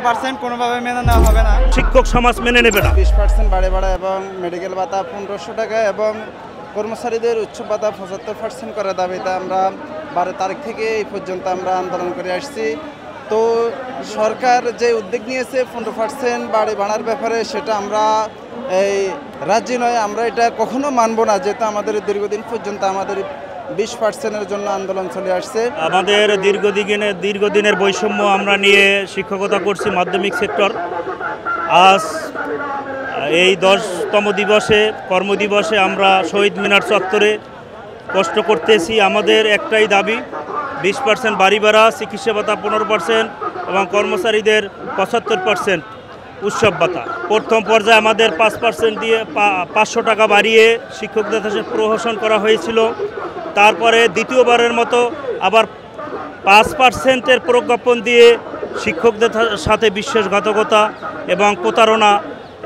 15% কোনোভাবে মেনে নেওয়া হবে না। শিক্ষক সমাজ মেনে নেবে না। 20% বাড়ে এবং মেডিকেল ভাতা 1500 টাকা এবং কর্মচারীদের উচ্চ ভাতা 75% করার দাবিতে আমরা 12 তারিখ থেকে এই পর্যন্ত আমরা আন্দোলন করে আসছি। তো সরকার যে উদ্যোগ নিয়েছে 15% বাড়ার ব্যাপারে, সেটা আমরা এই রাজি নয়। আমরা এটা কখনো মানব না, যেহেতু আমাদের দীর্ঘদিন পর্যন্ত আমাদের 20%-এর জন্য আন্দোলন চলে আসছে। আমাদের দীর্ঘদিনের বৈষম্য আমরা নিয়ে শিক্ষকতা করছি মাধ্যমিক সেক্টর। আজ এই 10তম দিবসে কর্মদিবসে আমরা শহীদ মিনার চত্বরে কষ্ট করতেছি। আমাদের একটাই দাবি 20% বাড়ি ভাড়া, চিকিৎসা ভাতা 15% এবং কর্মচারীদের 75% উৎসব ভাতা। প্রথম পর্যায়ে আমাদের 5% দিয়ে 500 টাকা বাড়িয়ে শিক্ষকদের কাছে প্রহসন করা হয়েছিল। তারপরে দ্বিতীয়বারের মতো আবার 5%-এর প্রজ্ঞাপন দিয়ে শিক্ষকদের সাথে বিশ্বাসঘাতকতা এবং প্রতারণা।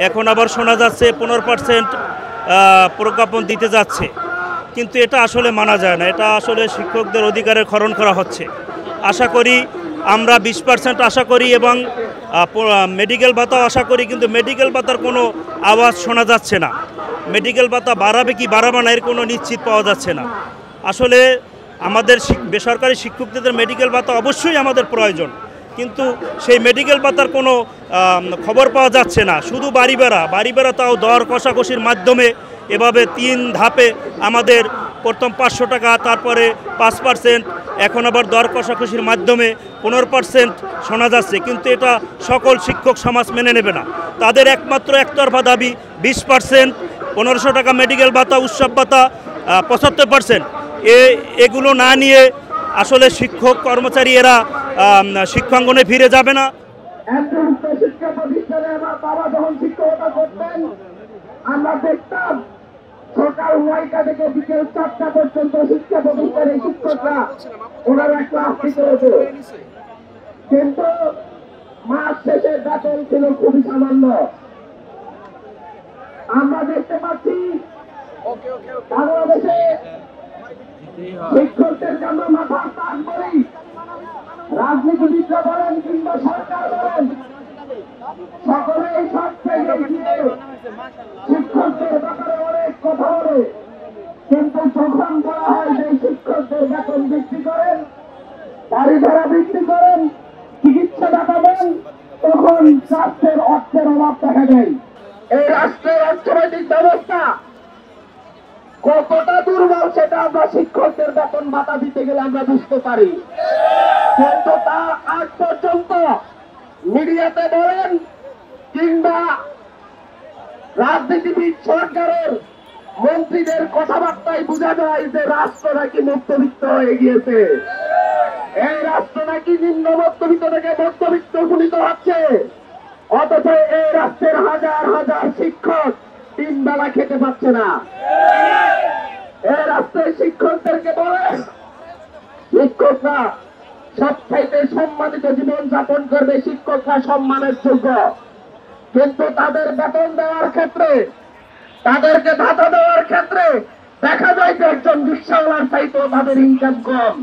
এখন আবার শোনা যাচ্ছে 15% প্রজ্ঞাপন দিতে যাচ্ছে, কিন্তু এটা আসলে মানা যায় না। এটা আসলে শিক্ষকদের অধিকারের খর্ব করা হচ্ছে। আশা করি আমরা 20% আশা করি এবং মেডিকেল ভাতাও আশা করি, কিন্তু মেডিকেল ভাতার কোনো আওয়াজ শোনা যাচ্ছে না। মেডিকেল ভাতা বাড়াবে কি বাড়াবে না এর কোনো নিশ্চিত পাওয়া যাচ্ছে না। আসলে আমাদের বেসরকারি শিক্ষকদের মেডিকেল ভাতা অবশ্যই আমাদের প্রয়োজন, কিন্তু সেই মেডিকেল ভাতার কোনো খবর পাওয়া যাচ্ছে না। শুধু বাড়ি ভাড়া তাও দর কষাকষির মাধ্যমে এভাবে 3 ধাপে আমাদের প্রথম 500 টাকা, তারপরে 5%, এখন আবার দর কষাকষির মাধ্যমে 15% শোনা যাচ্ছে, কিন্তু এটা সকল শিক্ষক সমাজ মেনে নেবে না। তাদের একমাত্র একতরফা দাবি 20%, 1500 টাকা মেডিকেল ভাতা, উৎসব ভাতা 75%। এগুলো না নিয়ে আসলে শিক্ষক কর্মচারী এরা শিক্ষাঙ্গনে ফিরে যাবে না। শিক্ষা প্রতিষ্ঠানে আমার বাবা যখন শিক্ষকতা করতেন, আমরা দেখতাম সকাল 9টা থেকে বিকেল 4টা পর্যন্ত শিক্ষা প্রতিষ্ঠানের শিক্ষকরা ওনারা ক্লাস দিতে হতো, কিন্তু মাস শেষে বেতন ছিল খুবই সামান্য। আমরা দেখতে পাচ্ছি বাংলাদেশে শিক্ষকদের জন্য মাথার তাক বলি, রাজনীতিবিদরা বলেন কিংবা সরকার বলেন, সকলেই সব থেকে শিক্ষকদের ব্যাপারে অনেক কথা বলে, কিন্তু যখন বলা হয় যে শিক্ষকদের বেতন বৃদ্ধি করেন, বাড়ি ভাড়া বৃদ্ধি করেন, চিকিৎসা টাকা দেন, তখন রাষ্ট্রের অর্থের অভাব দেখা দেয়। এই রাষ্ট্রের অর্থনৈতিক ব্যবস্থা কতটা দুর্বল সেটা আমরা শিক্ষকদের বেতন ভাতা দিতে গেলে আমরা বুঝতে পারি, কিন্তু তা আজ পর্যন্ত মিডিয়াতে বলেন কিংবা রাজনীতিবিদ সরকারের মন্ত্রীদের কথাবার্তায় বোঝা যায় যে রাষ্ট্র নাকি মধ্যবিত্ত হয়ে গিয়েছে। এই রাষ্ট্র নাকি নিম্ন মধ্যবিত্ত থেকে মধ্যবিত্ত উপনীত হচ্ছে, অথচ এই রাষ্ট্রের হাজার হাজার শিক্ষক 3 বেলা খেতে পাচ্ছে না। এই রাষ্ট্রের শিক্ষকদেরকে বলে শিক্ষকরা সবচাইতে সম্মানিত জীবন যাপন করবে, শিক্ষকরা সম্মানের যোগ্য, কিন্তু তাদের বেতন দেওয়ার ক্ষেত্রে, তাদেরকে ভাতা দেওয়ার ক্ষেত্রে দেখা যায় যে একজন রিকশাওয়ালার চাইতেও তাদের ইনকাম কম।